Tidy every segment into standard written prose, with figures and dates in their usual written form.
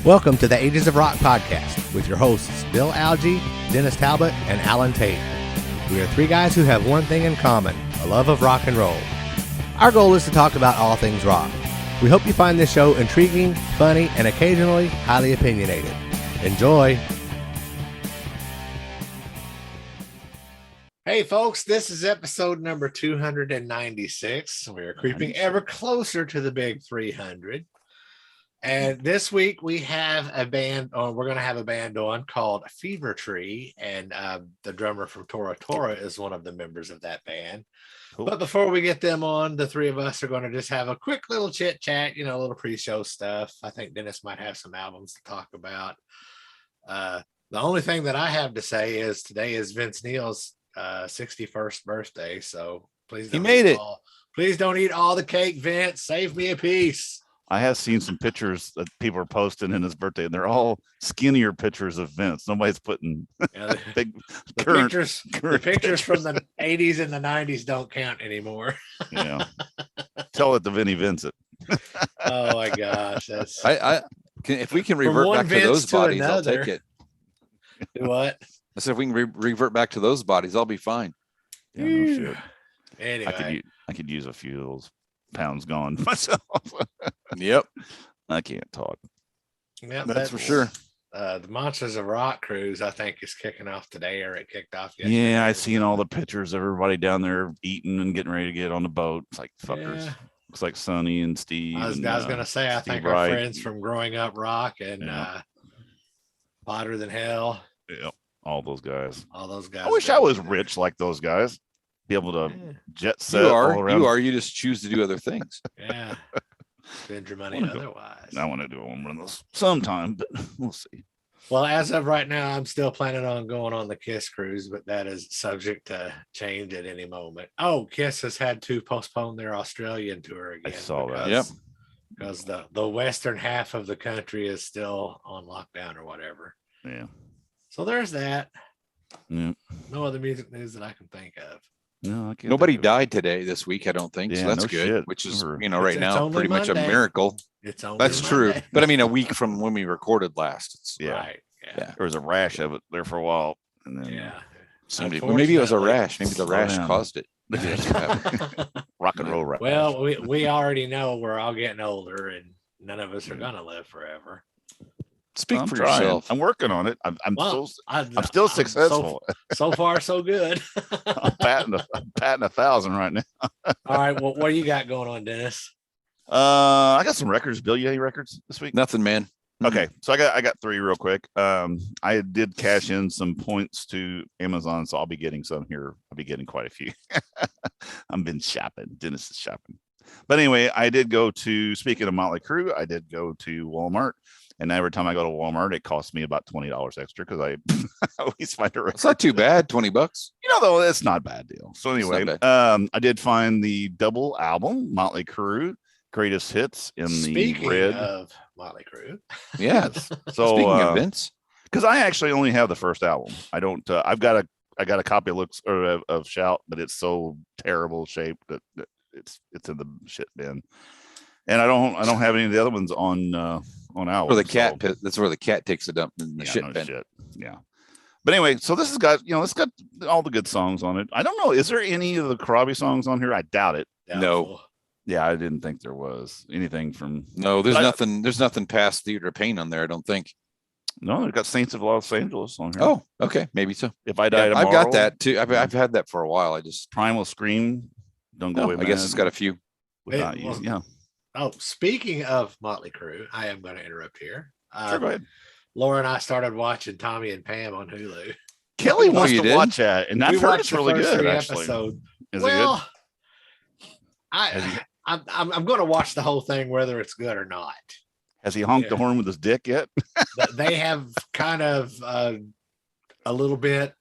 Welcome to the Ages of Rock podcast with your hosts Bill Algie, Dennis Talbot, and Alan Tate. We are three guys who have one thing in common, a love of rock and roll. Our goal is to talk about all things rock. We hope you find this show intriguing, funny, and occasionally highly opinionated. Enjoy! Hey folks, this is episode number 296. We are creeping ever closer to the big 300. And this week we have a band, or we're going to have a band on called Fevertree, and the drummer from Tora Tora is one of the members of that band. Cool. But before we get them on, the three of us are going to just have a quick little chit chat, a little pre-show stuff. I think Dennis might have some albums to talk about. The only thing that I have to say is today is Vince Neil's 61st birthday, so please don't please don't eat all the cake, Vince. Save me a piece. I have seen some pictures that people are posting in his birthday, and they're all skinnier pictures of Vince. Nobody's putting big the pictures from the 80s and the 90s don't count anymore. Yeah, tell it to Vinny Vincent. Oh my gosh, that's if we can revert back to those bodies, I'll take it. Do what? I said if we can revert back to those bodies, I'll be fine. Yeah, no shit. Anyway, I could use a few of those pounds gone myself. Yep. I can't talk. Yeah, that's for sure. The Monsters of Rock cruise, I think, is kicking off today, or it kicked off yesterday. Yeah, I seen all the pictures of everybody down there eating and getting ready to get on the boat. It's like fuckers. Yeah. Looks like Sonny and Steve. I was gonna say, I think our friends from Growing Up Rock and Hotter Than Hell. Yeah, all those guys. I wish I was rich like those guys. Be able to jet set. You are. You just choose to do other things. Yeah. Spend your money otherwise. I want to do one of those sometime, but we'll see. Well, as of right now, I'm still planning on going on the Kiss cruise, but that is subject to change at any moment. Oh, Kiss has had to postpone their Australian tour again. I saw that. Yep. Because the western half of the country is still on lockdown or whatever. Yeah. So there's that. Yeah. No other music news that I can think of. No, nobody died this week, I don't think. Yeah, so that's no good. shit. Which is, right now pretty Monday. Much a miracle. It's only That's Monday. true. But I mean, a week from when we recorded last. Right. Yeah. There was a rash of it there for a while. And then maybe it was a rash. Maybe the rash caused it. Rock and roll rash. Well, we already know we're all getting older and none of us are gonna live forever. Speak for yourself. I'm working on it. I'm still successful. So far, so good. I'm patting 1,000 right now. All right. Well, what do you got going on, Dennis? I got some records. Bill, you have any records this week? Nothing, man. Okay, so I got three real quick. I did cash in some points to Amazon, so I'll be getting some here. I'll be getting quite a few. I've been shopping. Dennis is shopping. But anyway, I did go to, speaking of Motley Crue, I did go to Walmart. And every time I go to Walmart, it costs me about $20 extra because I always find a record. It's not too bad, $20. Though it's not a bad deal. So anyway, I did find the double album, Motley Crue, Greatest Hits in Speaking the red. Of Motley Crue. Yes. So speaking of Vince, because I actually only have the first album. I don't. I got a copy of Shout, but it's so terrible shape that it's in the shit bin. And I don't have any of the other ones on album. Or the cat pit. That's where the cat takes a dump in the shit bin. Yeah. But anyway, so this has got, it's got all the good songs on it. I don't know. Is there any of the Karate songs on here? I doubt it. No. Yeah, I didn't think there was anything from. No, there's nothing. There's nothing past Theater of Pain on there, I don't think. No, they've got Saints of Los Angeles on here. Oh, okay, maybe so. If I Die Tomorrow, I've got that too. I've had that for a while. I just Primal Scream. Don't go away. I guess it's got a few. Yeah. Oh, speaking of Motley Crue, I am going to interrupt here. Sure, go ahead. Laura and I started watching Tommy and Pam on Hulu. Kelly wants to watch that, and I've heard it's really good. Actually, is it good? I'm going to watch the whole thing, whether it's good or not. Has he honked the horn with his dick yet? They have kind of a little bit.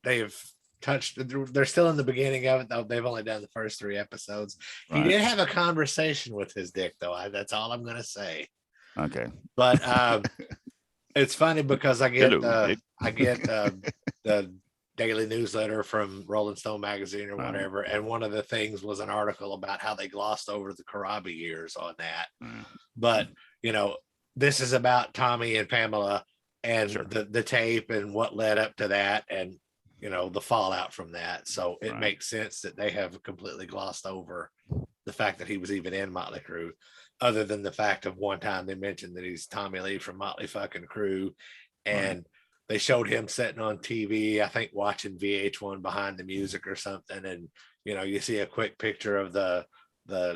They've touched. They're still in the beginning of it, though. They've only done the first 3 episodes. Right. He did have a conversation with his dick, though. that's all I'm going to say. Okay, but it's funny because I get the daily newsletter from Rolling Stone magazine or Right. whatever. And one of the things was an article about how they glossed over the Karabi years on that. Right. But, you know, this is about Tommy and Pamela and Sure. the tape and what led up to that and, you know, the fallout from that. So it Right. makes sense that they have completely glossed over the fact that he was even in Motley Crue, other than the fact of one time they mentioned that he's Tommy Lee from Motley fucking Crue. And they showed him sitting on TV, I think watching VH1 Behind the Music or something. And, you know, you see a quick picture of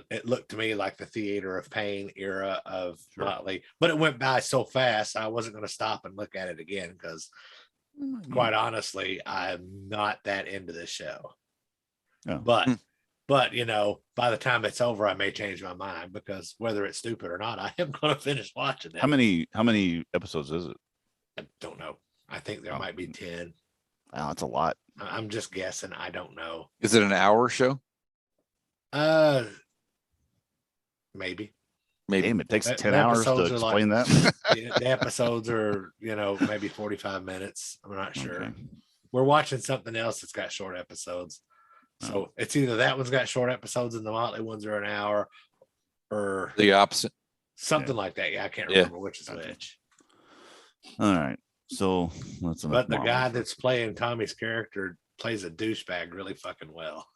it looked to me like the Theater of Pain era of Sure. Motley, but it went by so fast I wasn't going to stop and look at it again because quite honestly, I'm not that into this show. Yeah. But you know, by the time it's over, I may change my mind because whether it's stupid or not, I am going to finish watching it. How many episodes is it? I don't know. I think there might be 10. Wow, that's a lot. I'm just guessing. I don't know. Is it an hour show? Maybe. Damn, it takes The 10 hours to episodes are explain like- that. The episodes are, you know, maybe 45 minutes. I'm not sure. Okay. We're watching something else that's got short episodes. So it's either that one's got short episodes and the Motley ones are an hour or The opposite. something like that. Yeah, I can't Yeah. remember which is Gotcha. which. All right. So that's enough But the Marvel guy for- that's playing Tommy's character plays a douchebag really fucking well.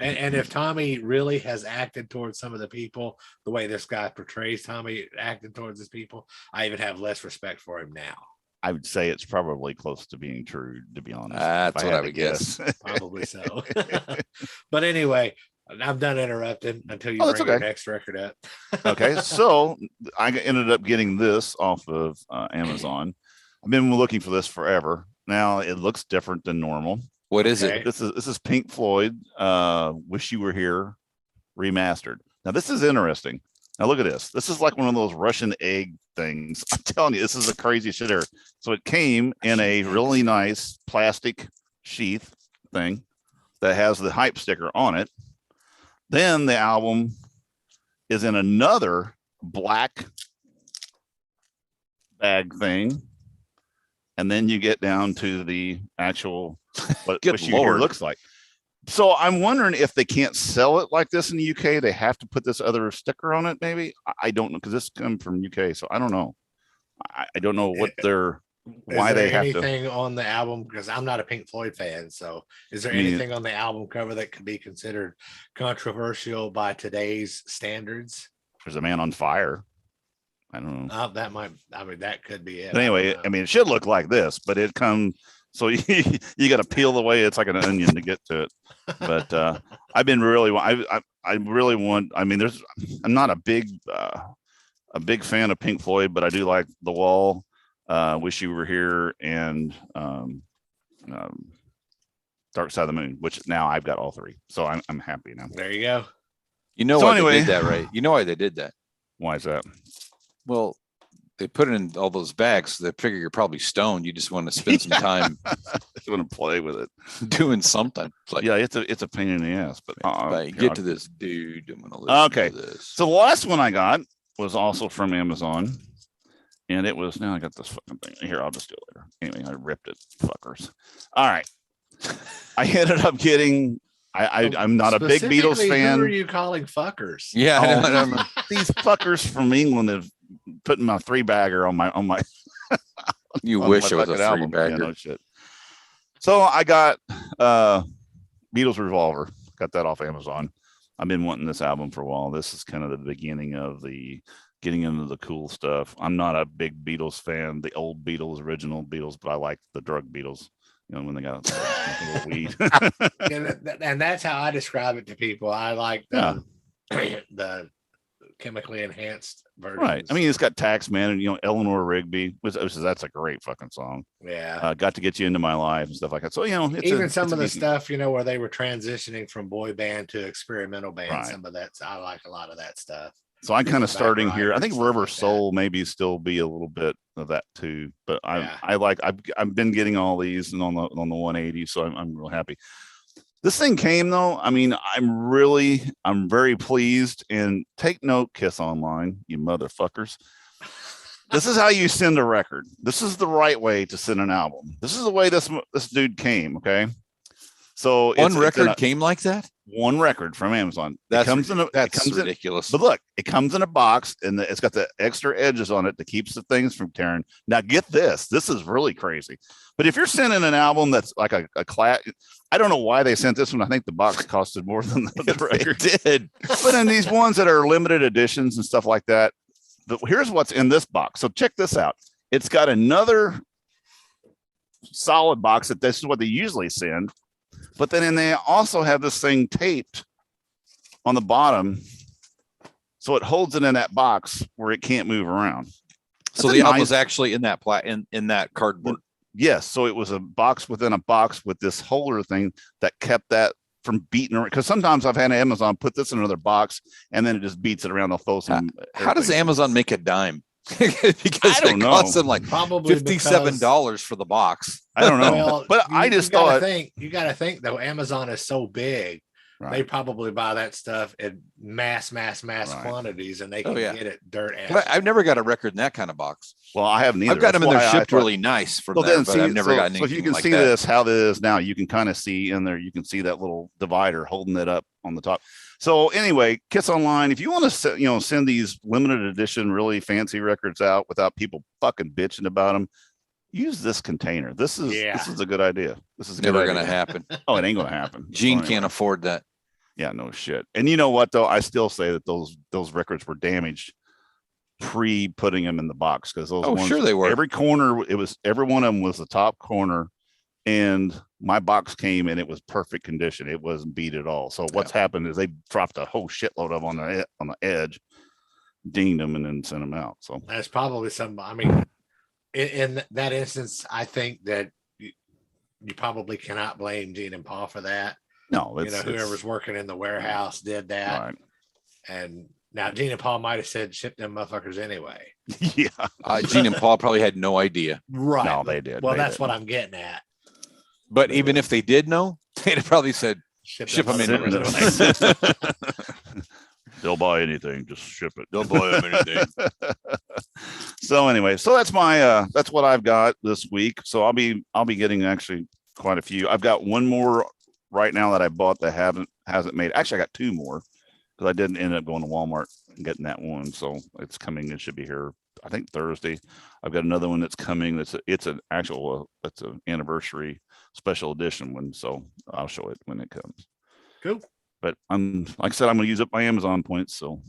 And if Tommy really has acted towards some of the people the way this guy portrays Tommy acting towards his people, I even have less respect for him now. I would say it's probably close to being true, to be honest. That's if what had I to would guess. Probably so. But anyway, I'm done interrupting until you Oh, that's bring your okay. next record up. Okay, so I ended up getting this off of Amazon. I've been looking for this forever. Now it looks different than normal. What is Okay. it? This is Pink Floyd. Wish You Were Here, remastered. Now this is interesting. Now look at this. This is like one of those Russian egg things. I'm telling you, this is a crazy shit here. So it came in a really nice plastic sheath thing that has the hype sticker on it. Then the album is in another black bag thing. And then you get down to the actual what Good Wish You Were Here Lord. looks like. So I'm wondering if they can't sell it like this in the UK, they have to put this other sticker on it. Maybe I don't know because this comes from UK, so I don't know. I don't know what they're why Is there they have to. anything on the album? Because I'm not a Pink Floyd fan. So is there I mean, anything on the album cover that could be considered controversial by today's standards? There's a man on fire. I don't know. That might, I mean, that could be it. But anyway, I mean, it should look like this, but it comes. So you got to peel away. It's like an onion to get to it. But I've been really, I really want. I mean, I'm not a big fan of Pink Floyd, but I do like The Wall, Wish You Were Here, and Dark Side of the Moon, which now I've got all three. So I'm happy now. There you go. You know So why anyway- they did that, right? You know why they did that? Why is that? Well, they put it in all those bags. So they figure you're probably stoned. You just want to spend some time I just want to play with it. doing something. It's like, Yeah, it's a pain in the ass. But right, here, get I'll- to this, dude. I'm gonna listen Okay. to this. So the last one I got was also from Amazon, and it was now I got this fucking thing here. I'll just do it later. Anyway, I ripped it, fuckers. All right, I ended up getting. I'm not a big Beatles Specifically, fan. Who are you calling fuckers? Yeah, I Oh, know, I don't know. These fuckers from England have put my 3-bagger on my. You on wish my it was a fucking album. three-bagger. Yeah, no shit. So I got Beatles Revolver. Got that off Amazon. I've been wanting this album for a while. This is kind of the beginning of the getting into the cool stuff. I'm not a big Beatles fan, the old Beatles, original Beatles, but I like the drug Beatles. You know, when they got weed. And that's how I describe it to people. I like the chemically enhanced version. Right. I mean, it's got Taxman and, you know, Eleanor Rigby, which that's a great fucking song. yeah. Got to get you into my life and stuff like that. So, you know, Even some it's of a the decent- stuff, you know, where they were transitioning from boy band to experimental band. Right. Some of that's I like a lot of that stuff. So I kind of Back starting Rider here. I and think stuff River like that. Soul maybe still be a little bit of that too. But Yeah. I've been getting all these and on the 180, so I'm real happy. This thing came though. I mean, I'm very pleased. And take note, Kiss Online, you motherfuckers. This is how you send a record. This is the right way to send an album. This is the way this dude came. Okay, so One record came like that. One record from Amazon. That's That's ridiculous. But look, it comes in a box, and it's got the extra edges on it that keeps the things from tearing. Now, get this. This is really crazy. But if you're sending an album that's like a class, I don't know why they sent this one. I think the box costed more than the record did. But in these ones that are limited editions and stuff like that, here's what's in this box. So check this out. It's got another solid box that this is what they usually send. But then they also have this thing taped on the bottom, so it holds it in that box where it can't move around. So the album was actually in that in that cardboard. Yes. So it was a box within a box with this holder thing that kept that from beating around. Because sometimes I've had Amazon put this in another box and then it just beats it around. They'll throw some. How does Amazon make a dime? Because I don't know. Costs them like probably $57 for the box. I don't know. Well, but I just thought you got to think though, Amazon is so big. Right. They probably buy that stuff in mass quantities, and they can get it dirt. I've never got a record in that kind of box. Well, I haven't either. I've got them in there shipped really nice from there, but I've never gotten anything like that. So if you can see this, how this is now, you can kind of see in there. You can see that little divider holding it up on the top. So anyway, Kiss Online, if you want to, send these limited edition, really fancy records out without people fucking bitching about them, use this container. This is a good idea. This is never going to happen. Oh, it ain't going to happen. Gene can't afford that. Yeah, no shit. And you know what though? I still say that those records were damaged pre putting them in the box, because those ones, sure they were. Every corner, every one of them was the top corner, and my box came and it was perfect condition. It wasn't beat at all. So what's happened is they dropped a whole shitload of them on the edge, dinged them, and then sent them out. So that's probably some. I mean, in that instance, I think that you probably cannot blame Gene and Paul for that. No, whoever's working in the warehouse did that. Right. And now Gene and Paul might have said ship them motherfuckers anyway. Yeah. Gene and Paul probably had no idea. Right. No, they did. Well, that's what I'm getting at. But even if they did know, they'd have probably said ship them anyway. They'll buy anything, just ship it. They'll buy them anything. So anyway, so that's my that's what I've got this week. So I'll be getting actually quite a few. I've got one more right now that I bought that hasn't made. Actually, I got two more because I didn't end up going to Walmart and getting that one. So it's coming. It should be here, I think, Thursday. I've got another one that's coming. It's an anniversary special edition one. So I'll show it when it comes. Cool. But like I said, I'm going to use up my Amazon points. So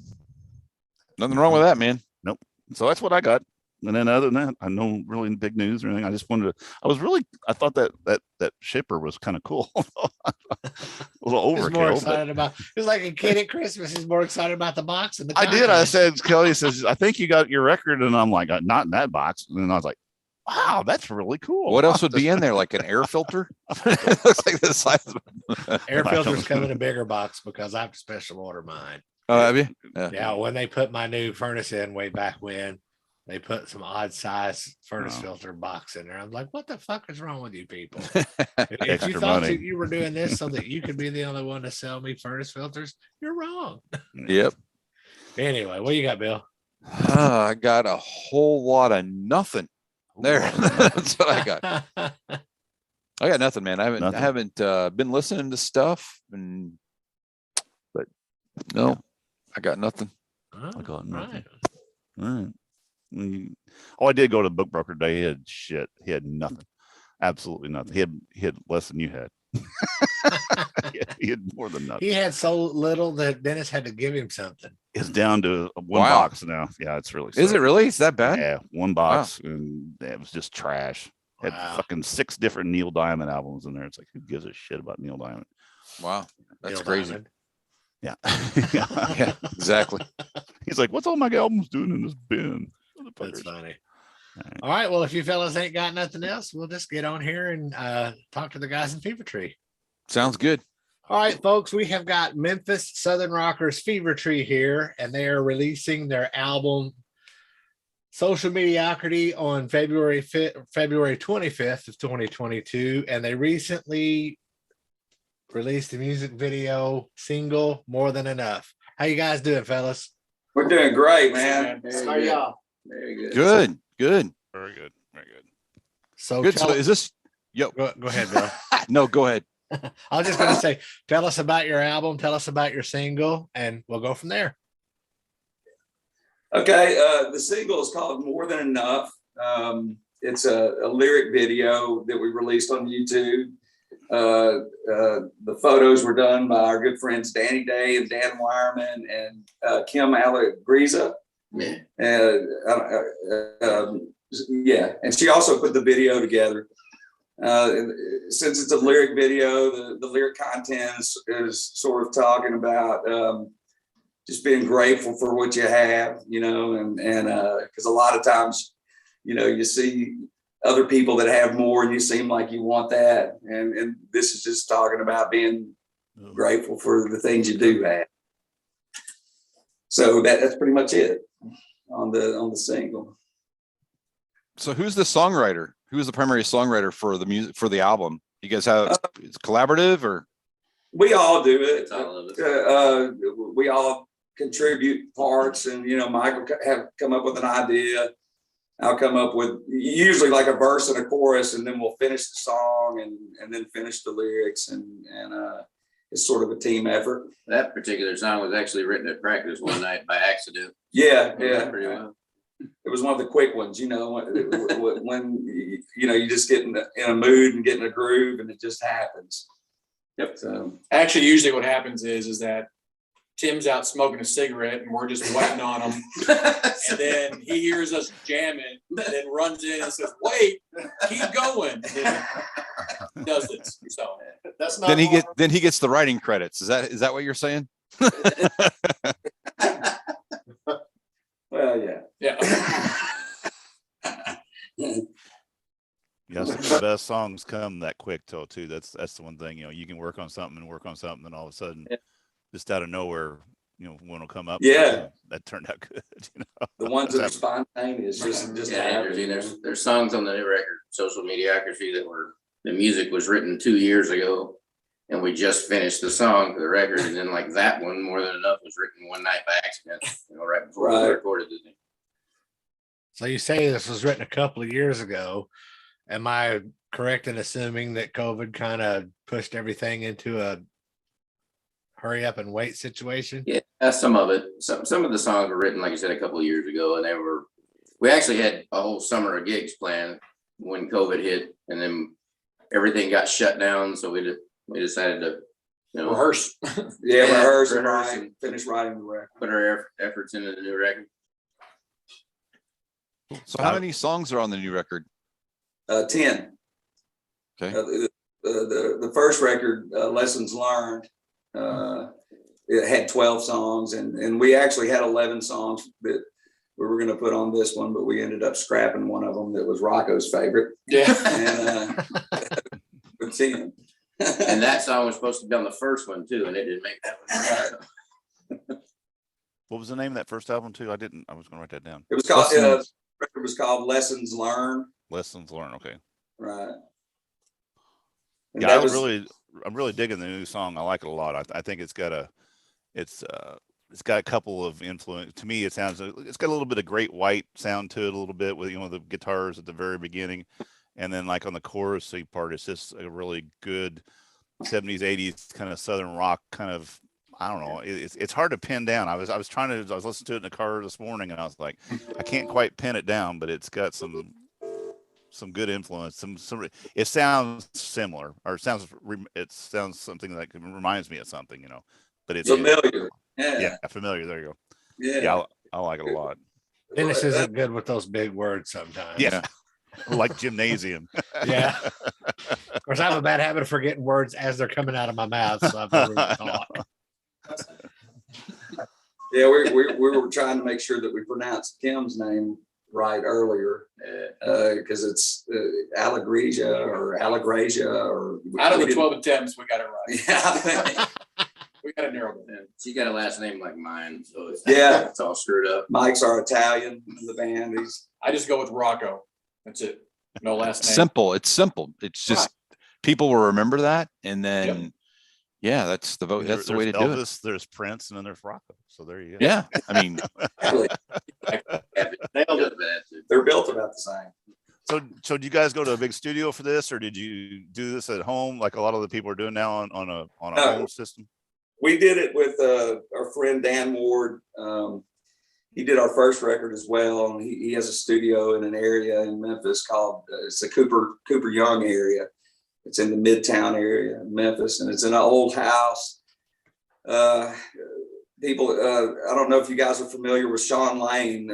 nothing wrong with that, man. Nope. So that's what I got. And then other than that, I know really big news or anything. I just wanted to, I thought that shipper was kind of cool. A little overkill. More excited about, it's like a kid at Christmas. He's more excited about the box and the content. I did. I said, Kelly says, I think you got your record. And I'm like, not in that box. And then I was like, wow, that's really cool. What else would be in there? Like an air filter? It looks like the size of air filters come in a bigger box because I have to special order mine. Oh, have you? Yeah. When they put my new furnace in way back when, they put some odd size furnace filter box in there. I'm like, what the fuck is wrong with you people? If you thought that you were doing this so that you could be the only one to sell me furnace filters, you're wrong. Yep. Anyway, what you got, Bill? I got a whole lot of nothing. There. That's what I got. I got nothing, man. I haven't been listening to stuff, but no, I got nothing. I got nothing. All right. I did go to the book broker today. He had nothing, absolutely nothing. He had less than you had. He had more than nothing. He had so little that Dennis had to give him something. It's down to one box now. Yeah, it's really sad. Is it really? Is that bad? Yeah, one box, and it was just trash. Had fucking 6 different Neil Diamond albums in there. It's like, who gives a shit about Neil Diamond? Wow, that's Neil crazy. Diamond. Yeah. Yeah, exactly. He's like, what's all my albums doing in this bin? That's funny. All right. Well, if you fellas ain't got nothing else, we'll just get on here and talk to the guys in Fevertree. Sounds good. All right, folks. We have got Memphis Southern Rockers Fevertree here, and they are releasing their album Social Mediocrity on February 25th of 2022, and they recently released the music video single More Than Enough. How you guys doing, fellas? We're doing great, man. How are y'all? Very good. Good. Good. Very good. Very good. So, Good. So is this? Yo. Go ahead, Bill. No, go ahead. I was just going to say, tell us about your album, tell us about your single, and we'll go from there. Okay, the single is called More Than Enough. It's a lyric video that we released on YouTube. The photos were done by our good friends Danny Day and Dan Wireman and Kim Allegriza. Yeah. Yeah, and she also put the video together. Since it's a lyric video, the lyric content is sort of talking about just being grateful for what you have, you know, and because a lot of times, you know, you see other people that have more and you seem like you want that. And this is just talking about being grateful for the things you do have. So that's pretty much it on the single. So who's the songwriter? Who's the primary songwriter for the music for the album? You guys have it's collaborative or? We all do it. All of us. We all contribute parts, and you know, Michael have come up with an idea. I'll come up with usually like a verse and a chorus, and then we'll finish the song and then finish the lyrics, and it's sort of a team effort. That particular song was actually written at practice one night by accident. Yeah. Pretty well. It was one of the quick ones, you know, when you know, you just get in a mood and get in a groove, and it just happens. Yep. So actually, usually what happens is that Tim's out smoking a cigarette and we're just waiting on him. And then he hears us jamming and then runs in and says, wait, keep going. And then does this. So that's not Then he gets the writing credits. Is that what you're saying? well, yeah. Yeah. Yeah, some of the best songs come that quick too. That's the one thing, you know, you can work on something, and all of a sudden, just out of nowhere, you know, one will come up. Yeah, that turned out good. You know? The ones that are spontaneous, just there's songs on the new record, Social Mediocrity, the music was written 2 years ago, and we just finished the song for the record, and then like that one, More Than Enough, was written one night by accident, you know, right before we recorded the thing. So you say this was written a couple of years ago. Am I correct in assuming that COVID kind of pushed everything into a hurry up and wait situation? Yeah, some of it. Some of the songs were written, like I said, a couple of years ago, and we actually had a whole summer of gigs planned when COVID hit, and then everything got shut down. So we decided to, you know, rehearse. rehearse and finish writing the record. Put our efforts into the new record. So how many songs are on the new record? 10. Okay. The first record, Lessons Learned, it had 12 songs, and we actually had 11 songs that we were going to put on this one, but we ended up scrapping one of them that was Rocco's favorite. Yeah. And with 10. And that song was supposed to be on the first one too, and it didn't make that one. What was the name of that first album too? I was going to write that down. It was called. The record was called Lessons Learned. Lessons Learned. Okay. Right. And yeah, I'm really digging the new song. I like it a lot. I think it's got a couple of influence. To me, it's got a little bit of Great White sound to it, a little bit with, you know, the guitars at the very beginning, and then like on the chorus part, it's just a really good 70s, 80s kind of Southern rock kind of. I don't know. It's hard to pin down. I was listening to it in the car this morning, and I was like, I can't quite pin it down, but it's got some good influence. It sounds similar, or it sounds something that reminds me of something, you know. But it's familiar. Yeah, familiar. There you go. Yeah, I like it a lot. Dennis isn't good with those big words sometimes. Yeah, like gymnasium. Yeah. Of course, I have a bad habit of forgetting words as they're coming out of my mouth, so I've never even thought. Yeah, we were trying to make sure that we pronounced Kim's name right earlier, because it's Allegresia or out of the 12 attempts, we got it right. Yeah. We got to narrow it down. She got a last name like mine, so it's all screwed up. Mike's our Italian in the band. I just go with Rocco. That's it. No last name. Simple. It's simple. It's just people will remember that, and then Yeah, that's the vote. That's the way to do it. There's Prince, and then there's Rocco. So there you go. Yeah, I mean, they're built about the same. So do you guys go to a big studio for this, or did you do this at home like a lot of the people are doing now on a home system? We did it with our friend Dan Ward. He did our first record as well, and he has a studio in an area in Memphis called it's the Cooper Young area. It's in the Midtown area of Memphis, and it's in an old house. People, I don't know if you guys are familiar with Sean Lane.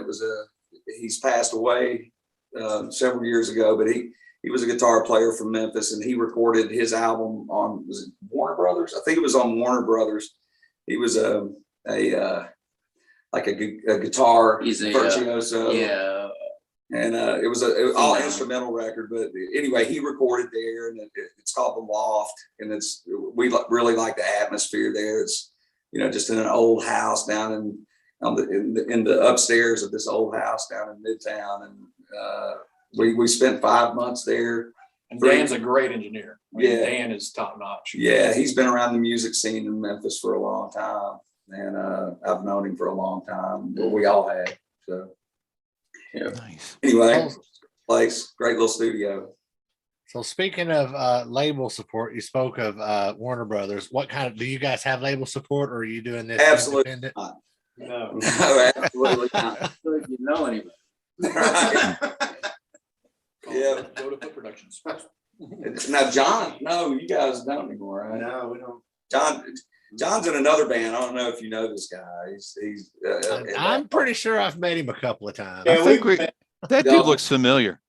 He's passed away several years ago, but he was a guitar player from Memphis, and he recorded his album on, was it Warner Brothers? I think it was on Warner Brothers. He was a guitar virtuoso. Yeah. And it was an all instrumental record, but anyway, he recorded there, and it's called The Loft, and we really like the atmosphere there. It's just in an old house down in the upstairs of this old house down in Midtown, and we spent 5 months there. And Dan's a great engineer. Dan is top notch. Yeah, he's been around the music scene in Memphis for a long time, and I've known him for a long time. Well, we all have. So. Yeah. Nice. Anyway, great little studio. So speaking of label support, you spoke of Warner Brothers. What do you guys have label support, or are you doing this absolutely independent? Not. No, absolutely not. You know anybody? Yeah. Go to Foot Productions. Now, John, no, you guys don't anymore, right? No, we don't. John's in another band. I don't know if you know this guy. I'm pretty sure I've met him a couple of times. Yeah, that dude looks familiar.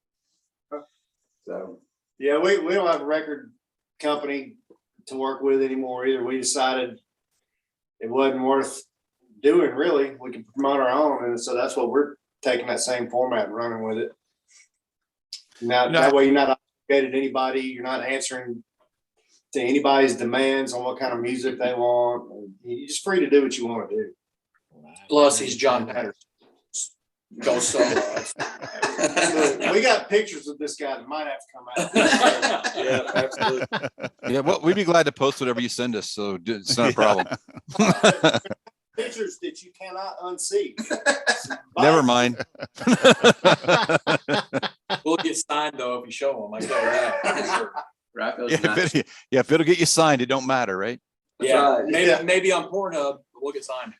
So yeah, we don't have a record company to work with anymore either. We decided it wasn't worth doing, really. We can promote our own, and so that's what we're taking, that same format and running with it. That way you're not obligated to anybody. You're not answering to anybody's demands on what kind of music they want. You're just free to do what you want to do. Plus, he's John Patterson. Go solo. We got pictures of this guy that might have to come out. Yeah, absolutely. Yeah, well, we'd be glad to post whatever you send us, so it's not a problem. Pictures that you cannot unsee. Never mind. We'll get signed though if you show them. I tell you that. For sure. Rocco's if it'll get you signed, it don't matter, right? Yeah, right. Maybe on Pornhub we'll get signed.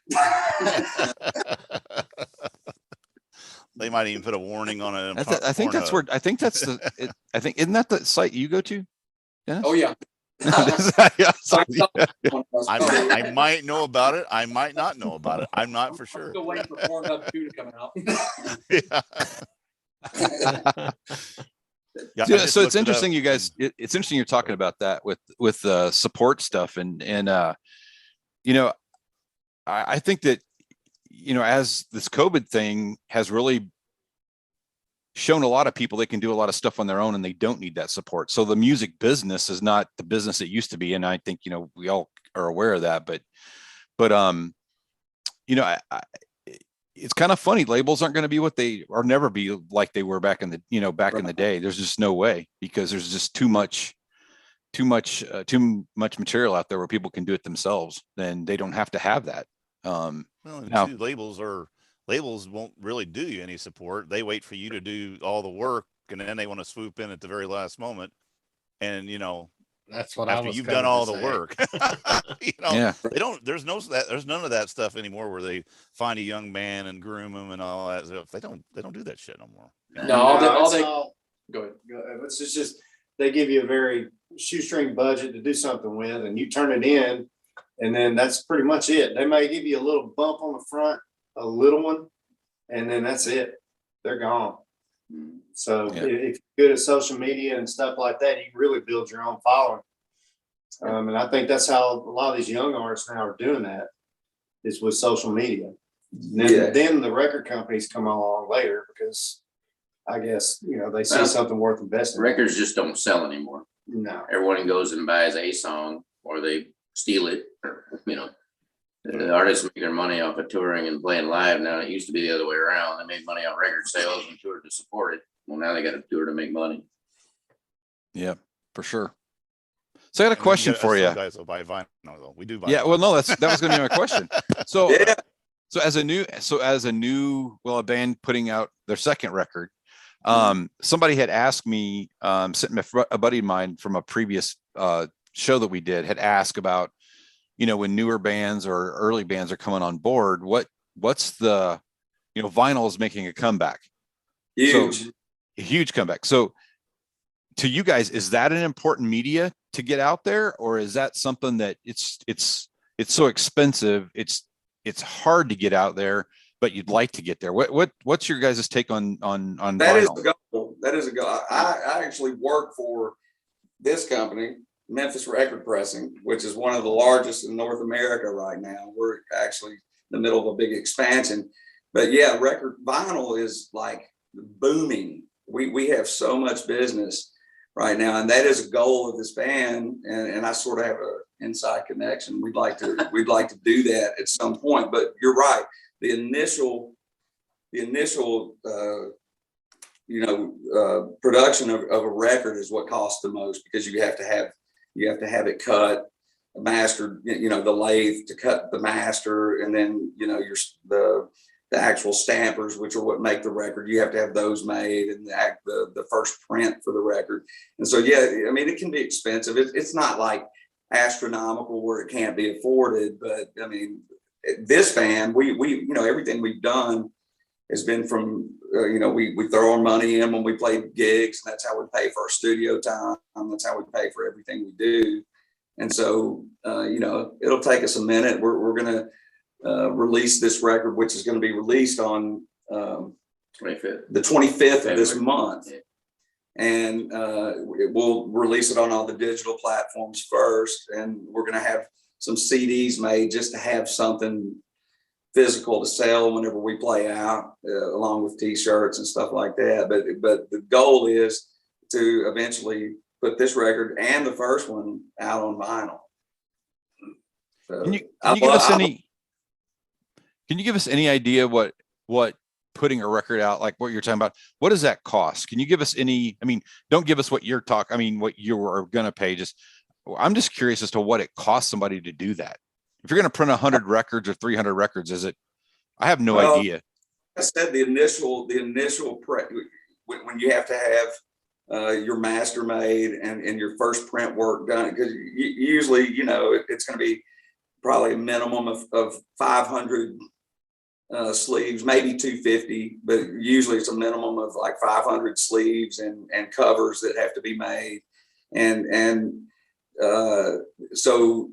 They might even put a warning on it. I think that's where. I think that's the. I think isn't that the site you go to? Dennis? Oh yeah. I might know about it. I might not know about it. I'm not for sure. Still waiting for Pornhub 2 to come out. Yeah, so it's interesting, you guys. It's interesting you're talking about that with support stuff, and I think that as this COVID thing has really shown a lot of people they can do a lot of stuff on their own and they don't need that support. So the music business is not the business it used to be, and I think we all are aware of that. But it's kind of funny. Labels aren't going to be what they or never be like they were back in the in the day. There's just no way, because there's just too much material out there where people can do it themselves. Then they don't have to have that. Now, labels won't really do you any support. They wait for you to do all the work, and then they want to swoop in at the very last moment. And that's what after you've done all the work. Yeah. They don't. There's none of that stuff anymore where they find a young man and groom him and all that stuff. They don't do that shit no more. Go ahead. It's just they give you a very shoestring budget to do something with, and you turn it in, and then that's pretty much it. They may give you a little bump on the front, a little one, and then that's it. They're gone. So if you're good at social media and stuff like that, you can really build your own following. And I think that's how a lot of these young artists now are doing that, is with social media. Then the record companies come along later, because I guess, they see something worth investing. Records just don't sell anymore. No. Everyone goes and buys a song, or they steal it, The artists make their money off of touring and playing live now. It used to be the other way around. They made money off record sales and toured to support it. Well, now they got to tour to make money. Yeah, for sure. So I got a question for you. Guys will buy vinyl though. We do buy. Yeah. Vinyl. Well, no, that was going to be my question. So, Yeah. so as a new, a band putting out their second record, somebody had asked me, a buddy of mine from a previous show that we did had asked about, when newer bands or early bands are coming on board, what's the, vinyl is making a comeback. Huge. So, a huge comeback. So to you guys, is that an important media to get out there, or is that something that it's so expensive, it's hard to get out there, but you'd like to get there? What's your guys' take on that vinyl? is a goal. That is a goal. I actually work for this company, Memphis Record Pressing, which is one of the largest in North America right now. We're actually in the middle of a big expansion, but yeah, vinyl is like booming. We have so much business right now, and that is a goal of this band. And I sort of have an inside connection. We'd like to do that at some point. But you're right. The initial production of a record is what costs the most, because you have to have it cut, mastered, the lathe to cut the master, and then the actual stampers, which are what make the record. You have to have those made, and the first print for the record. And so, yeah, I mean, it can be expensive. It's not like astronomical where it can't be afforded, but I mean, this band, we everything we've done has been from, we throw our money in when we play gigs, and that's how we pay for our studio time. That's how we pay for everything we do. And so, it'll take us a minute. We're going to release this record, which is going to be released on the 25th of this month. And we'll release it on all the digital platforms first. And we're going to have some CDs made just to have something physical to sell whenever we play out, along with T-shirts and stuff like that. But the goal is to eventually put this record and the first one out on vinyl. So Can you give us any idea what putting a record out, like what you're talking about, what does that cost? Can you give us any? I mean, don't give us what you're talking. I mean, what you are going to pay. I'm just curious as to what it costs somebody to do that. If you're going to print 100 records or 300 records, I have no idea. I said the initial when you have to have your master made and your first print work done, because usually, it's going to be probably a minimum of 500 sleeves, maybe 250, but usually it's a minimum of like 500 sleeves and covers that have to be made. So,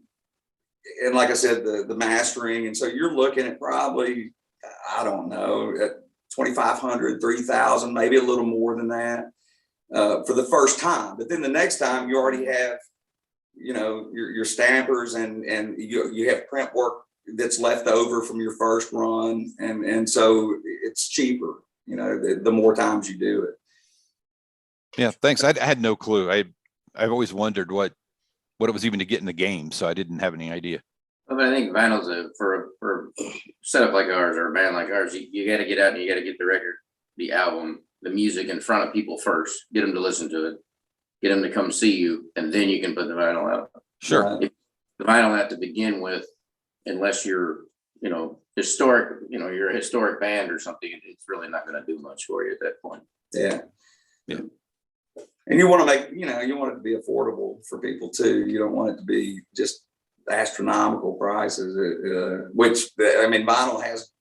and like I said, the mastering. And so you're looking at probably, I don't know, at 2,500, 3,000, maybe a little more than that for the first time. But then the next time you already have, your stampers and you have print work that's left over from your first run. And so it's cheaper, the more times you do it. Yeah. Thanks. I had no clue. I've always wondered what it was even to get in the game. So I didn't have any idea. But I think vinyl's for a setup like ours or a band like ours, you got to get out and you got to get the record, the album, the music in front of people first, get them to listen to it, get them to come see you, and then you can put the vinyl out. Sure. If the vinyl have to begin with, unless you're, historic, you're a historic band or something, it's really not going to do much for you at that point. Yeah. Yeah. And you want to make, you want it to be affordable for people too. You don't want it to be just astronomical prices, which, I mean, vinyl has,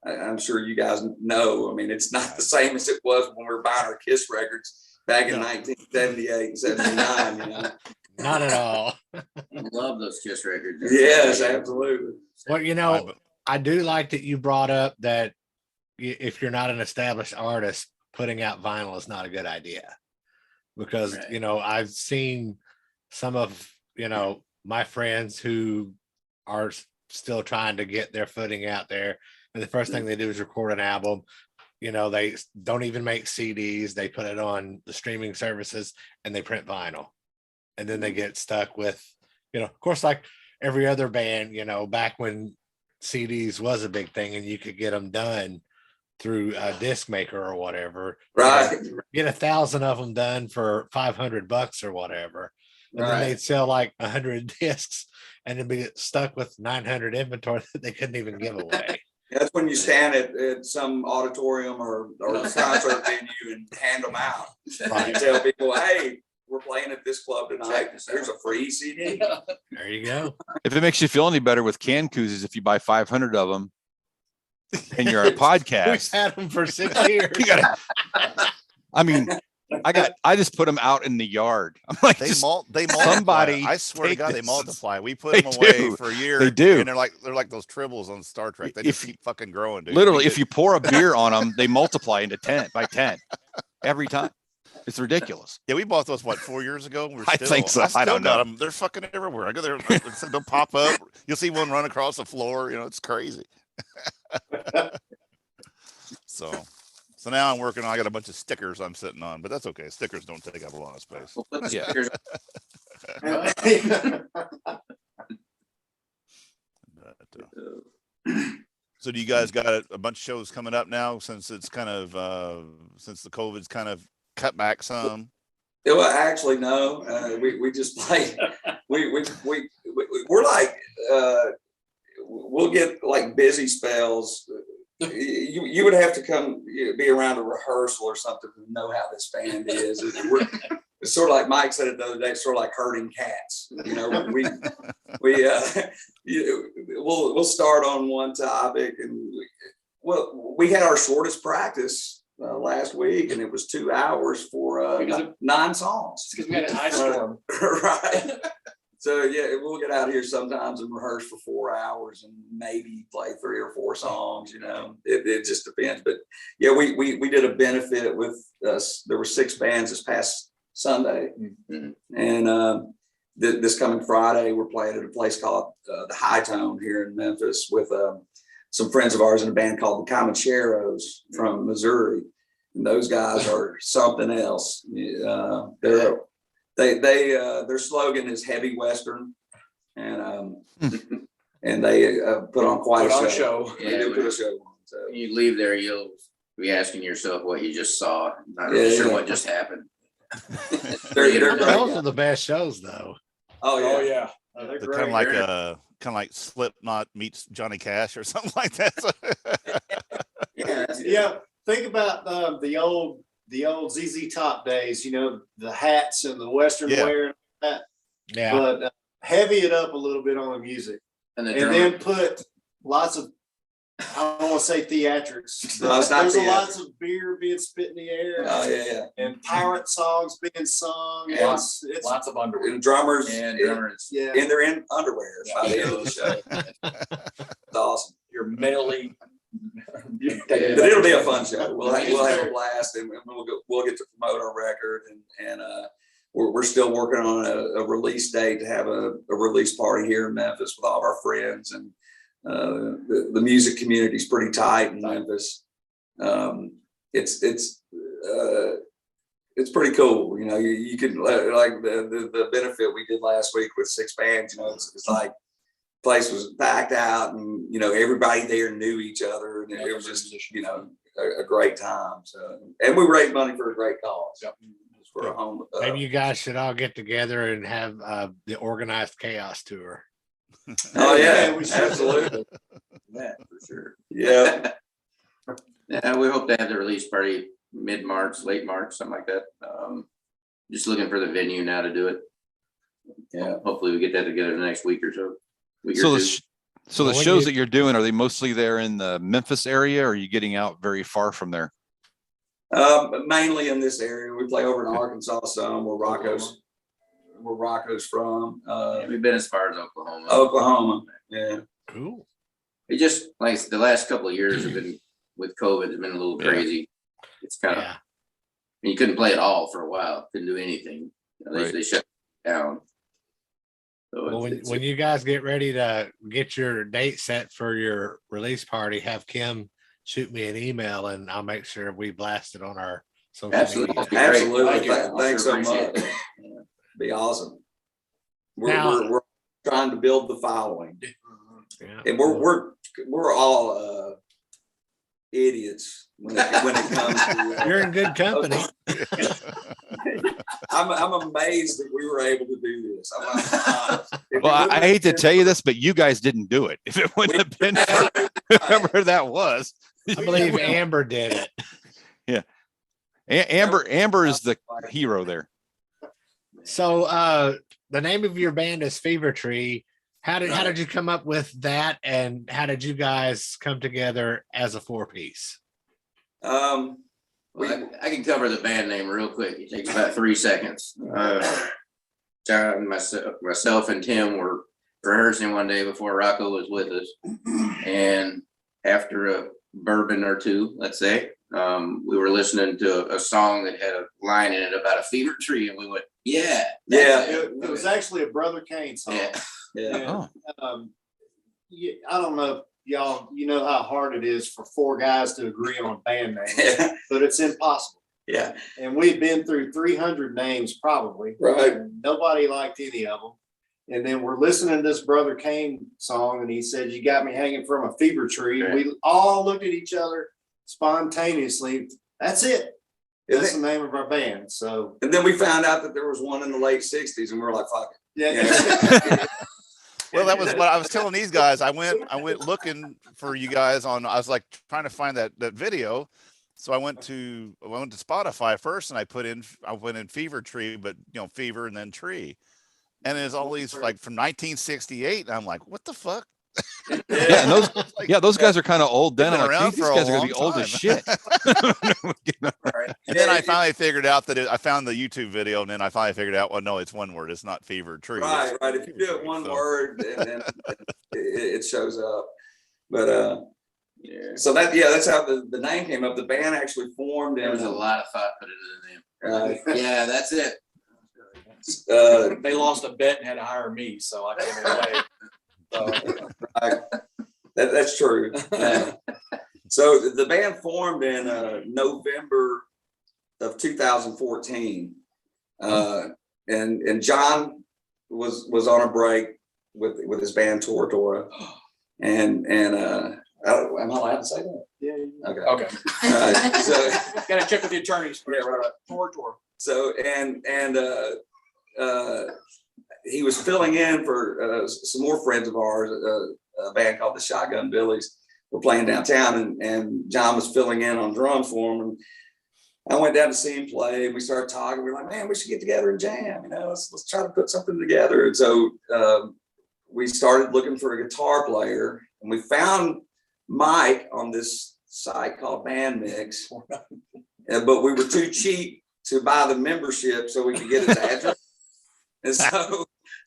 I'm sure you guys know, I mean, it's not the same as it was when we were buying our KISS records back in 1978 and 79, Not at all. I love those KISS records. Yes, absolutely. Well, I do like that you brought up that if you're not an established artist, putting out vinyl is not a good idea, because, Right. I've seen some of, my friends who are still trying to get their footing out there. And the first thing they do is record an album. They don't even make CDs. They put it on the streaming services and they print vinyl. And then they get stuck with, of course, like every other band, back when CDs was a big thing and you could get them done through a disc maker or whatever. Right. Get 1,000 of them done for $500 or whatever. And then they'd sell like 100 discs and they'd be stuck with 900 inventory that they couldn't even give away. That's when you stand at some auditorium or concert venue and hand them out. Right. You tell people, hey, we're playing at this club tonight. Here's a free CD. There you go. If it makes you feel any better with can koozies, if you buy 500 of them and you're a We've podcast, had them for 6 years. you gotta, I mean, I just put them out in the yard. I'm like, They multiply. somebody I swear to take God, they this. multiply. We put They them away do. for a year. They do. And they're like those tribbles on Star Trek. They just keep fucking growing, dude. Literally, if you pour a beer on them, they multiply into 10 by 10 every time. It's ridiculous. Yeah, we bought those 4 years ago. I think so. I don't got know. them. They're fucking everywhere. I go there. They'll pop up. You'll see one run across the floor. You know, it's crazy. So now I'm working on. I got a bunch of stickers I'm sitting on, but that's okay. Stickers don't take up a lot of space. We'll put the Yeah. stickers So do you guys got a bunch of shows coming up now since it's kind of since the COVID's kind of cut back some? Well, actually, no. We just play. We're like we'll get like busy spells. You would have to come be around a rehearsal or something to know how this band is. It's sort of like Mike said it the other day. It's sort of like herding cats. You know, we'll start on one topic, and we had our shortest practice last week, and it was 2 hours for 9 songs. Because we had an ice storm. Right. So yeah, we'll get out here sometimes and rehearse for 4 hours and maybe play 3 or 4 songs. You know, it just depends. But yeah, we did a benefit with us. There were 6 bands this past Sunday, and this coming Friday we're playing at a place called the High Tone here in Memphis with some friends of ours in a band called the Comancheros from Missouri, and those guys are something else. Their slogan is heavy Western, and they put on quite a show. Yeah, They do put a show on. So when you leave there, you'll be asking yourself what you just saw. Not really sure what just happened. they're Those are the best shows, though. Oh yeah. They're They're great. kind of like Slipknot meets Johnny Cash or something like that. Yeah, think about the old ZZ Top days. You know, the hats and the Western wear and that. Yeah. But heavy it up a little bit on the music, And and then put lots of, I don't want to say theatrics. No, it's not There's theatrics. lots of beer being spit in the air. Oh yeah. And pirate songs being sung. Yeah. It's Lots of underwear. And drummers, and drummers. yeah. and they're in underwear by the end of the show. It's awesome. Your mentally. But it'll be a fun show. We'll have a blast, and we'll get to promote our record, and we're still working on a release date to have a release party here in Memphis with all of our friends, and the music community is pretty tight in Memphis. It's pretty cool. You know, you can like the benefit we did last week with 6 bands. You know, it's like place was packed out, and you know everybody there knew each other, and it was just a great time. So, and we raised money for a great cause. Yep. For a home. Maybe you guys should all get together and have the organized chaos tour. Oh yeah, we should. absolutely. Yeah, for sure. Yeah. Yeah, we hope to have the release party mid-March, late March, something like that. Just looking for the venue now to do it. Yeah, hopefully we get that together the next week or so. So the Well, shows that you're doing, are they mostly there in the Memphis area, or are you getting out very far from there? Mainly in this area. We play over in Arkansas some, where Rocco's from. We've been as far as Oklahoma. Oklahoma. Yeah. Cool. It just like the last couple of years have been with COVID, it's been a little crazy. It's kind of, you couldn't play at all for a while. Couldn't do anything. You know, they shut down. So Well, when you guys get ready to get your date set for your release party, have Kim shoot me an email, and I'll make sure we blast it on our social Absolutely. media. Absolutely. Thank you. Thanks so Appreciate much. it. Be awesome. Now- We're trying to build the following, Yeah. and we're all idiots when it comes to You're in good company. I'm amazed that we were able to do this. Well, I hate to tell you this, but you guys didn't do it. If it wouldn't have been for whoever that was. I believe Amber did it. Yeah. Amber is the hero there. So the name of your band is Fevertree. How did you come up with that, and how did you guys come together as a 4-piece? I can cover the band name real quick. It takes about 3 seconds. John, myself, and Tim were rehearsing one day before Rocco was with us, and after a bourbon or two, let's say, we were listening to a song that had a line in it about a fever tree, and we went, "Yeah, It was actually a Brother Kane song. Yeah. I don't know if y'all, you know how hard it is for 4 guys to agree on a band name, but it's impossible. Yeah. And we've been through 300 names probably. Right. Nobody liked any of them. And then we're listening to this Brother Kane song, and he said, "You got me hanging from a fever tree." Okay. We all looked at each other spontaneously. That's it. That's the name of our band. So, and then we found out that there was one in the late 60s, and we were like, fuck it. yeah. Well, that was what I was telling these guys. I went looking for you guys I was like trying to find that video. So I went to Spotify first, and I went in Fevertree, but fever and then tree. And it's always like from 1968. And I'm like, what the fuck? Yeah, and those guys are kind of old then. I'm like, these guys are gonna be old as shit. And then I finally figured out that I found the YouTube video, and then I finally figured out, well, no, it's one word. It's not fever tree. Right. If you do it one word, then it shows up. But so that's how the name came up. The band actually formed. There was a lot of thought put into the name. Yeah, that's it. They lost a bet and had to hire me, so I came away. That's true. So the band formed in November of 2014, and John was on a break with his band Tora, and am I allowed to say that? Yeah. Okay. So gotta check with the attorneys. Yeah, right. Tour. So and he was filling in for some more friends of ours, a band called the Shotgun Billies. We're playing downtown, and John was filling in on drums for him. And I went down to see him play, and we started talking. We were like, "Man, we should get together and jam. Let's try to put something together." And so we started looking for a guitar player, and we found Mike on this site called Band Mix, but we were too cheap to buy the membership so we could get his address. And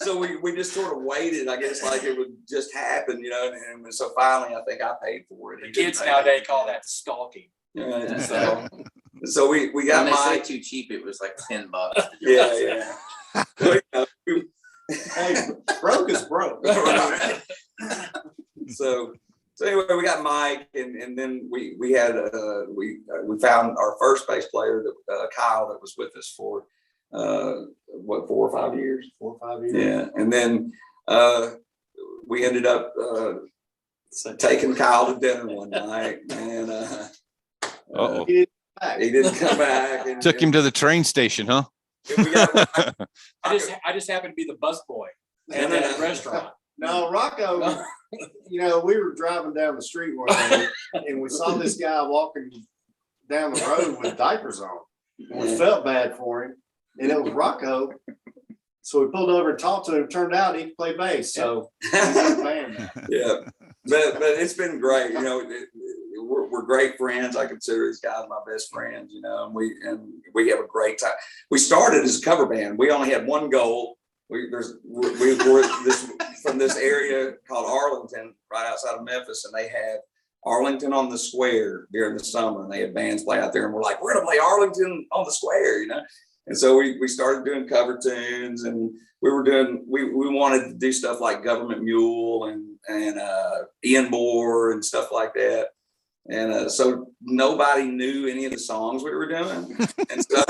so we just sort of waited, I guess, like it would just happen, and so finally I think I paid for it. The kids nowadays call that stalking. Right. So we got when Mike. too cheap, it was like $10. Yeah. Hey, broke is broke. So anyway, we got Mike, and then we had we found our first bass player, that Kyle, that was with us for 4 or 5 years. 4 or 5 years. Yeah, and then we ended up taking Kyle to dinner one night, and he didn't come back. And, Took him to the train station, huh? I just happened to be the busboy at that restaurant. No, Rocco, we were driving down the street one day, and we saw this guy walking down the road with diapers on. And we felt bad for him, and it was Rocco. So we pulled over and talked to him. Turned out he could play bass. So he's a fan. Yeah, but it's been great. We're great friends. I consider these guys my best friends. And we have a great time. We started as a cover band. We only had one goal. We were from this area called Arlington, right outside of Memphis, and they had Arlington on the Square during the summer, and they had bands play out there, and we're like, we're gonna play Arlington on the Square, And so we started doing cover tunes, and we wanted to do stuff like Government Mule and Ian Moore and stuff like that. And so nobody knew any of the songs we were doing, and so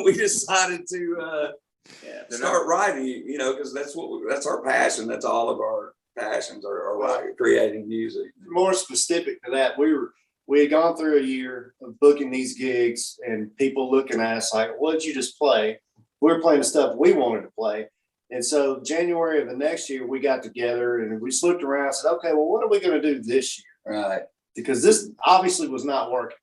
we decided to start writing, because that's our passion. That's all of our passions are creating music. More specific to that, we were we had gone through a year of booking these gigs and people looking at us like, what did you just play? We were playing the stuff we wanted to play. And so January of the next year, we got together and we just looked around and said, okay, well, what are we going to do this year? Right. Because this obviously was not working.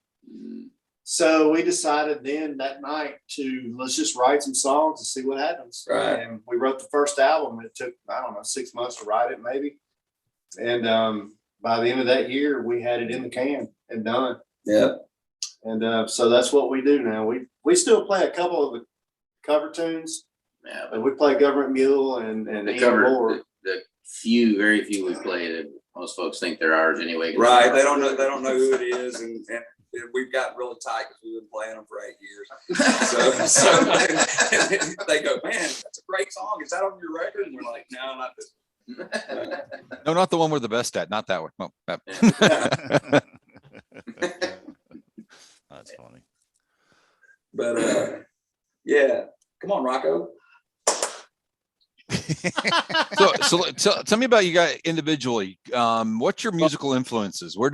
So we decided then that night to let's just write some songs and see what happens. Right. And we wrote the first album. It took, I don't know, 6 months to write it maybe. And by the end of that year, we had it in the can and done. Yeah. And so that's what we do now. We still play a couple of the cover tunes. Yeah, But we play Government Mule and the even cover, more. the very few we played, most folks think they're ours anyway. Right. They don't know who it is. And we've gotten really tight because we've been playing them for 8 years. So they go, man, that's a great song. Is that on your record? And we're like, no, not this one. No, not the one we're the best at. Not that one. No, that. That's funny. But yeah, come on, Rocco. So tell me about you guys individually. What's your musical influences? What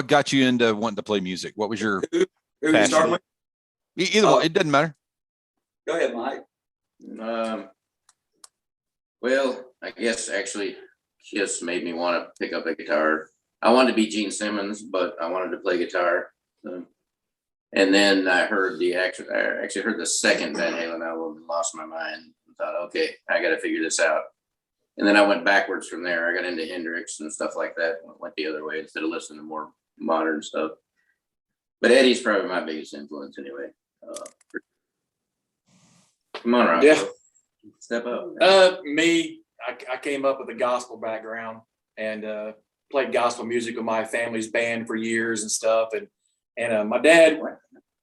got you into wanting to play music? What was your Who you start with? Either one, it doesn't matter. Go ahead, Mike. Well, I guess actually Kiss made me want to pick up a guitar. I wanted to be Gene Simmons, but I wanted to play guitar. And then I actually heard the second Van Halen album and lost my mind and thought, okay, I got to figure this out. And then I went backwards from there. I got into Hendrix and stuff like that. Went the other way instead of listening to more modern stuff. But Eddie's probably my biggest influence anyway. Come on, Rob. Yeah. Step up. I came up with a gospel background and played gospel music with my family's band for years and stuff. And my dad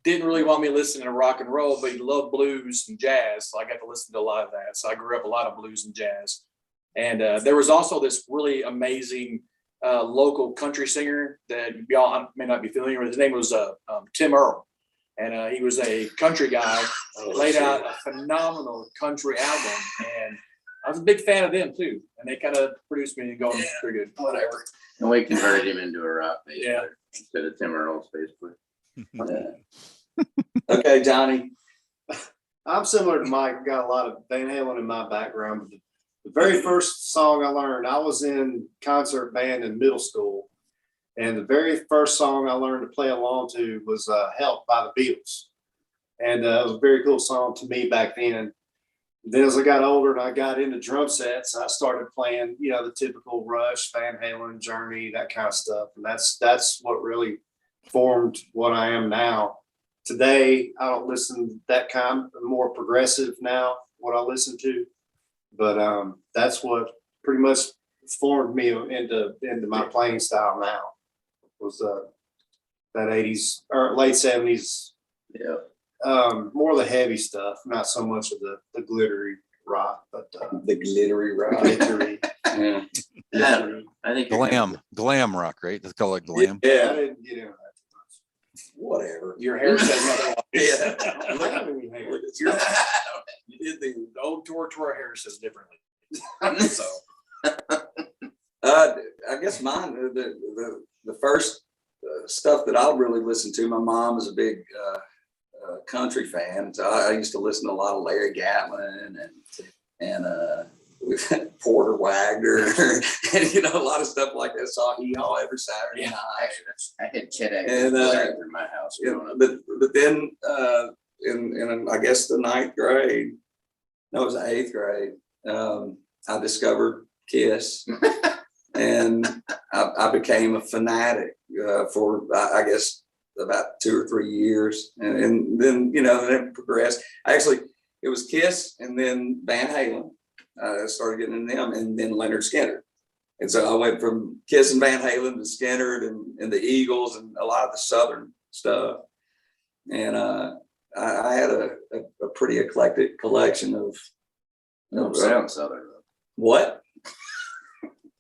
didn't really want me listening to rock and roll, but he loved blues and jazz. So I got to listen to a lot of that. So I grew up a lot of blues and jazz. And there was also this really amazing local country singer that y'all may not be familiar with. His name was Tim Earle. And he was a country guy, laid out a phenomenal country album. And I was a big fan of them too. And they kind of produced me and going pretty good. Whatever. And we converted him into a rock bass Yeah. player instead of Tim Earle's bass player. Okay, Johnny. I'm similar to Mike. Got a lot of Van Halen in my background. But the very first song I learned, I was in concert band in middle school. And the very first song I learned to play along to was Help by the Beatles. And it was a very cool song to me back then. Then as I got older and I got into drum sets, I started playing, the typical Rush, Van Halen, Journey, that kind of stuff. And that's what really formed what I am now. Today, I don't listen to that kind of more progressive now, what I listen to. But that's what pretty much formed me into my playing style now. Was that 80s or late 70s. Yeah. More of the heavy stuff, not so much of the glittery rock, but The glittery rock. glittery. Yeah. glittery. I think Glam rock, right? Let's call it glam. I Yeah. didn't get into that too much. Whatever. Your hair says otherwise. Yeah. I don't have any hair. You did the old tour hair says differently. So I guess mine, the first stuff that I really listened to, my mom is a big country fan. So I used to listen to a lot of Larry Gatlin and Porter Wagner and, a lot of stuff like that. Saw Hee-Haw every Saturday night. I had Chet And, Atkins in my house. But then in I guess the 9th grade, no, it was the 8th grade, I discovered Kiss. And I became a fanatic for, I guess, about 2 or 3 years. And then, then it progressed. Actually, it was Kiss and then Van Halen. I started getting into them, and then Leonard Skinner. And so I went from Kiss and Van Halen to Skinner and the Eagles and a lot of the Southern stuff. And I had a pretty eclectic collection of. Don't sound Southern. What?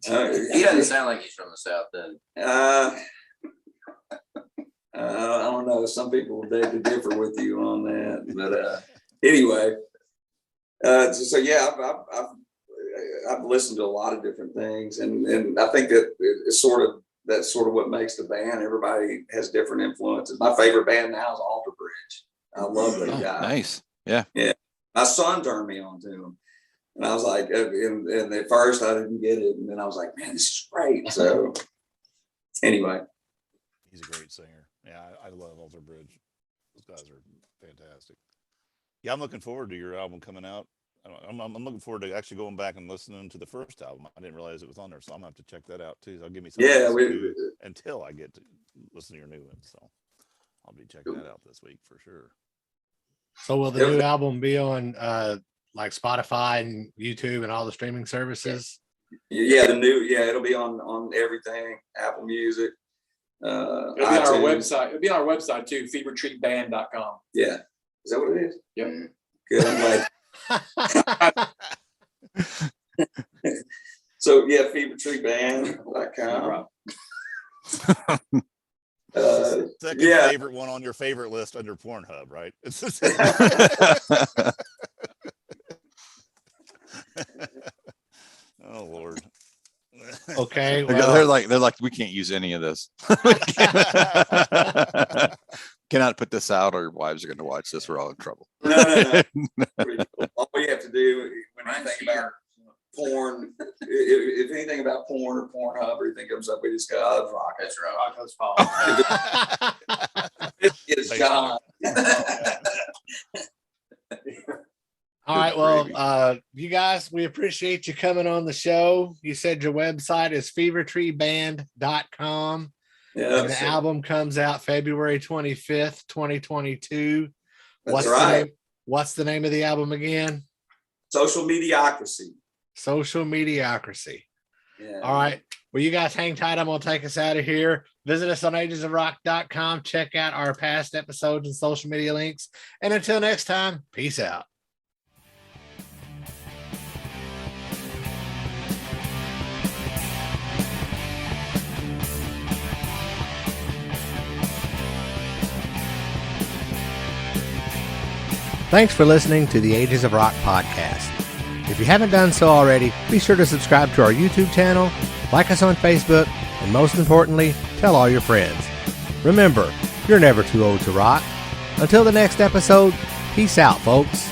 He doesn't sound like he's from the South, then. I don't know. Some people will beg to differ with you on that, but anyway. So yeah, I've listened to a lot of different things, and I think that it sort of that's sort of what makes the band. Everybody has different influences. My favorite band now is Alter Bridge. I love those guys. Nice. Yeah. Yeah. My son turned me on to them. And I was like, and at first I didn't get it. And then I was like, man, this is great. So anyway. He's a great singer. Yeah, I love Alter Bridge. Those guys are fantastic. Yeah, I'm looking forward to your album coming out. I'm looking forward to actually going back and listening to the first album. I didn't realize it was on there, so I'm gonna have to check that out too. So I'll give me some until I get to listen to your new one. So I'll be checking that out this week for sure. So will the new album be on like Spotify and YouTube and all the streaming services? Yeah, it'll be on everything, Apple Music. It'll be on our website. It'll be on our website too, fevertreeband.com. Yeah. Is that what it is? Yep. Good. I'm glad. So yeah, fevertreeband.com. Second favorite one on your favorite list under Pornhub, right? Oh Lord. Okay. Well, they're like we can't use any of this. Cannot put this out, or wives are going to watch this. We're all in trouble. No. All you have to do when you think about porn, if anything about porn or Pornhub or anything comes up, we just go, rock. That's right. It's John. All right. Well, you guys, we appreciate you coming on the show. You said your website is fevertreeband.com. Yeah, and the album comes out February 25th, 2022. That's right. What's the name of the album again? Social Mediocrity. Social Mediocrity. Yeah. All right. Well, you guys hang tight. I'm going to take us out of here. Visit us on agesofrock.com. Check out our past episodes and social media links. And until next time, peace out. Thanks for listening to the Ages of Rock podcast. If you haven't done so already, be sure to subscribe to our YouTube channel, like us on Facebook, and most importantly, tell all your friends. Remember, you're never too old to rock. Until the next episode, peace out, folks.